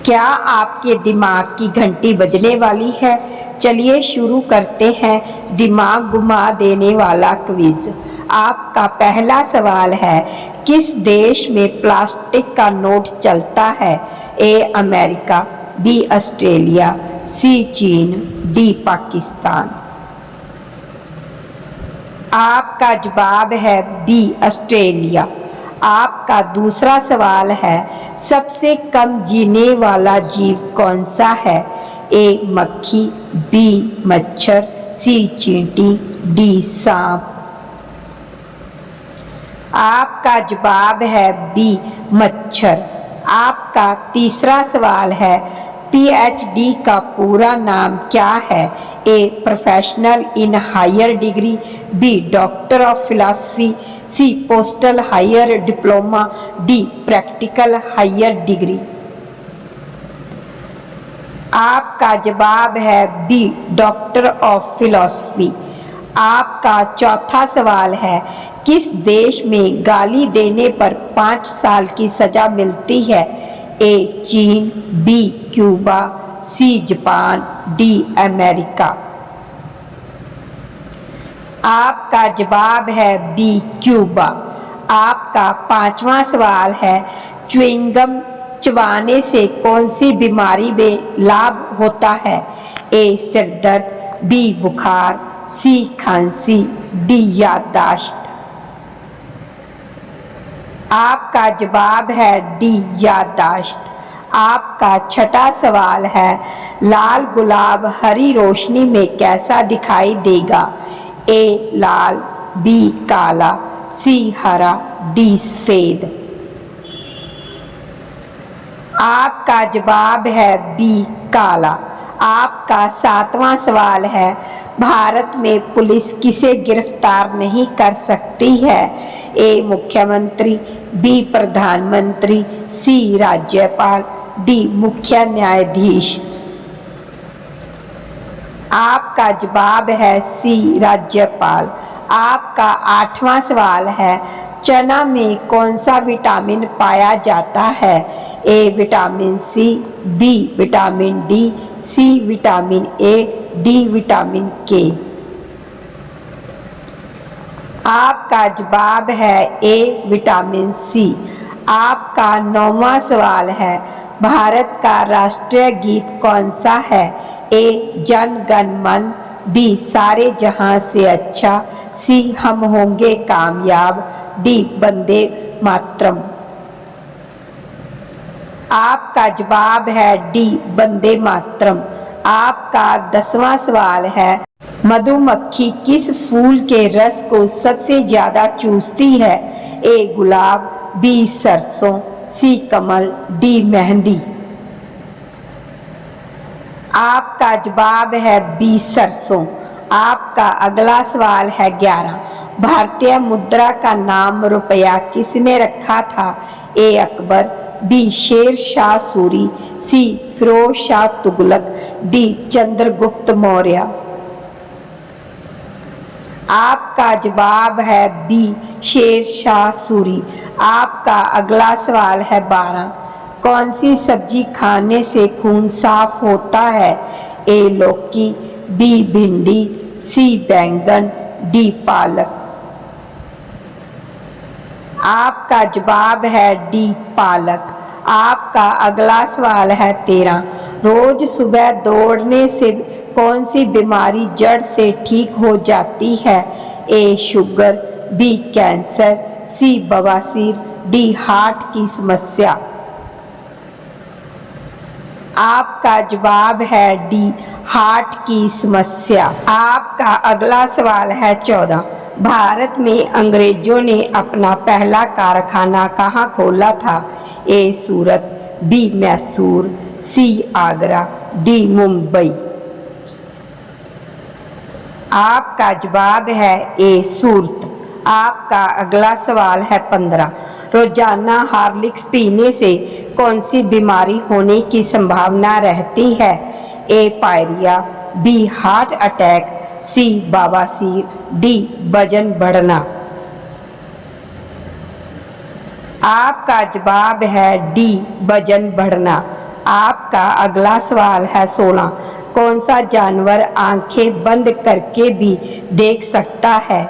क्या आपके दिमाग की घंटी बजने वाली है? चलिए शुरू करते हैं दिमाग घुमा देने वाला क्विज। आपका पहला सवाल है, किस देश में प्लास्टिक का नोट चलता है? ए अमेरिका, बी ऑस्ट्रेलिया, सी चीन, डी पाकिस्तान। आपका जवाब है बी ऑस्ट्रेलिया। आपका दूसरा सवाल है, सबसे कम जीने वाला जीव कौन सा है? ए मक्खी, बी मच्छर, सी चींटी, डी सांप। आपका जवाब है बी मच्छर। आपका तीसरा सवाल है, पीएचडी का पूरा नाम क्या है? A professional in higher degree, B doctor of philosophy, C postal higher diploma, D practical higher degree. आपका जवाब है बी डॉक्टर ऑफ फिलॉसफी। आपका चौथा सवाल है, किस देश में गाली देने पर 5 साल की सजा मिलती है? ए चीन, B Cuba, C Japan, D America. आपका जवाब है बी क्यूबा। आपका पांचवा सवाल है, च्युइंगम चबाने से कौन सी बीमारी में लाभ होता है? ए सिर दर्द, बी बुखार, सी खांसी, डी याददाश्त। आपका जवाब है डी याददाश्त। आपका छठा सवाल है, लाल गुलाब हरी रोशनी में कैसा दिखाई देगा? ए लाल, बी काला, सी हरा, डी सफेद। आपका जवाब है बी काला। आपका सातवां सवाल है, भारत में पुलिस किसे गिरफ्तार नहीं कर सकती है? ए मुख्यमंत्री, बी प्रधानमंत्री, सी राज्यपाल, डी मुख्य न्यायाधीश। आपका जवाब है सी राज्यपाल। आपका आठवां सवाल है, चना में कौन सा विटामिन पाया जाता है? A vitamin C, B vitamin D, C vitamin A, D vitamin K. आपका जवाब है ए विटामिन सी। आपका नौवां सवाल है, भारत का राष्ट्रीय गीत कौन सा है? ए जन गण मन, बी सारे जहां से अच्छा, सी हम होंगे कामयाब, डी वंदे मातरम। आपका जवाब है डी वंदे मातरम। आपका 10वां सवाल है, मधुमक्खी किस फूल के रस को सबसे ज्यादा चूसती है? ए गुलाब, बी सरसों, सी कमल, डी मेहंदी। आपका जवाब है बी सरसों। आपका अगला सवाल है 11, भारतीय मुद्रा का नाम रुपया किसने रखा था? ए अकबर, बी शेर शाह सूरी, सी फिरोज शाह तुगलक, डी चंद्रगुप्त मौर्य। आपका जवाब है बी शेर शाह सूरी। आपका अगला सवाल है 12, कौन सी सब्जी खाने से खून साफ होता है? ए लौकी, बी भिंडी, सी बैंगन, डी पालक। आपका जवाब है डी पालक। आपका अगला सवाल है 13, रोज सुबह दौड़ने से कौन सी बीमारी जड़ से ठीक हो जाती है? ए शुगर, बी कैंसर, सी बवासीर, डी हार्ट की समस्या। आपका जवाब है डी हार्ट की समस्या। आपका अगला सवाल है 14, भारत में अंग्रेजों ने अपना पहला कारखाना कहाँ खोला था? ए सूरत, बी मैसूर, सी आगरा, डी मुंबई। आपका जवाब है ए सूरत। आपका अगला सवाल है 15, रोजाना हॉर्लिक्स पीने से कौन सी बीमारी होने की संभावना रहती है? ए पायरिया, बी हार्ट अटैक, सी बवासीर, डी वजन बढ़ना। आपका जवाब है डी वजन बढ़ना। आपका अगला सवाल है 16। कौन सा जानवर आंखें बंद करके भी देख सकता है?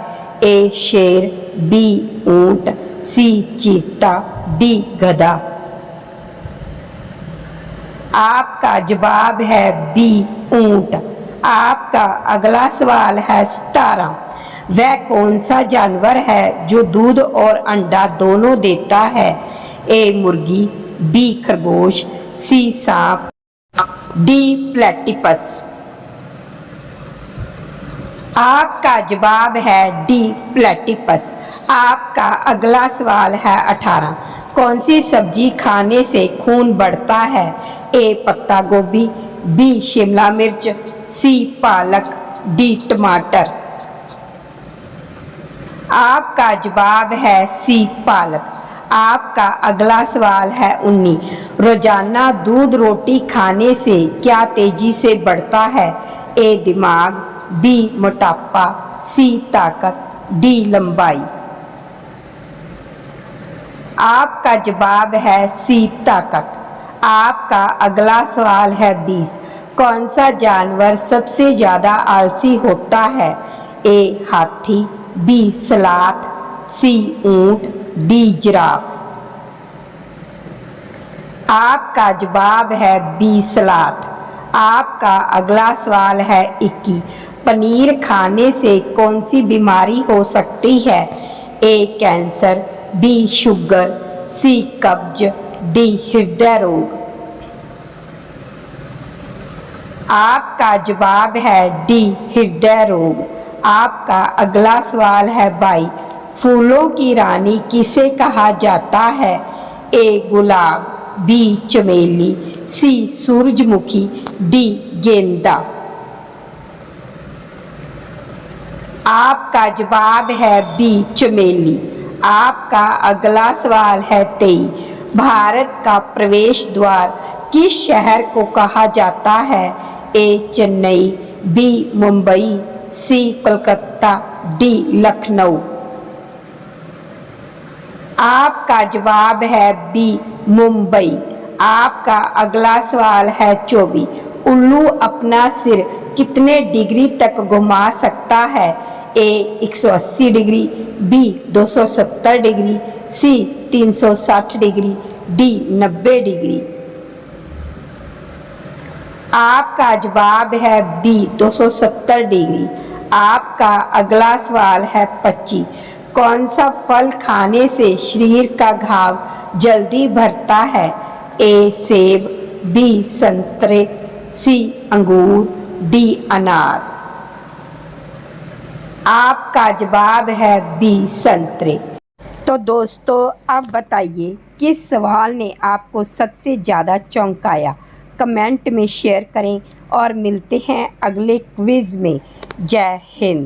ए शेर, बी ऊंट, सी चीता, डी गधा। आपका जवाब है बी ऊंट। आपका अगला सवाल है 17। वह कौन सा जानवर है जो दूध और अंडा दोनों देता है? ए मुर्गी, बी खरगोश, सी सांप, डी प्लेटिपस। आपका जवाब है डी प्लेटिपस। आपका अगला सवाल है 18। कौन सी सब्जी खाने से खून बढ़ता है? ए पत्ता गोभी, बी शिमला मिर्च, सी पालक, डी टमाटर। आपका जवाब है सी पालक। आपका अगला सवाल है 19। रोजाना दूध रोटी खाने से क्या तेजी से बढ़ता है? ए दिमाग, बी मोटापा, सी ताकत, डी लंबाई। आपका जवाब है सी ताकत। आपका अगला सवाल है 20। कौन सा जानवर सबसे ज्यादा आलसी होता है? ए हाथी, बी सलाथ, सी ऊंट, डी जिराफ। आपका जवाब है बी सलाथ। आपका अगला सवाल है 21। पनीर खाने से कौन सी बीमारी हो सकती है? ए कैंसर, बी शुगर, सी कब्ज, डी हृदय रोग। आपका जवाब है डी हृदय रोग। आपका अगला सवाल है 22। फूलों की रानी किसे कहा जाता है? ए गुलाब, बी चमेली, सी सूरजमुखी, डी गेंदा। आपका जवाब है बी चमेली। आपका अगला सवाल है 23। भारत का प्रवेश द्वार किस शहर को कहा जाता है? ए चेन्नई, बी मुंबई, सी कोलकाता, डी लखनऊ। आपका जवाब है बी मुंबई। आपका अगला सवाल है 24। उल्लू अपना सिर कितने डिग्री तक घुमा सकता है? ए 180 डिग्री, बी 270 डिग्री, सी 360 डिग्री, डी 90 डिग्री। आपका जवाब है बी 270 डिग्री। आपका अगला सवाल है 25। कौन सा फल खाने से शरीर का घाव जल्दी भरता है? ए सेब, बी संतरे, सी अंगूर, डी अनार। आपका जवाब है बी संतरे। तो दोस्तों अब बताइए किस सवाल ने आपको सबसे ज़्यादा चौंकाया? कमेंट में शेयर करें और मिलते हैं अगले क्विज़ में। जय हिंद।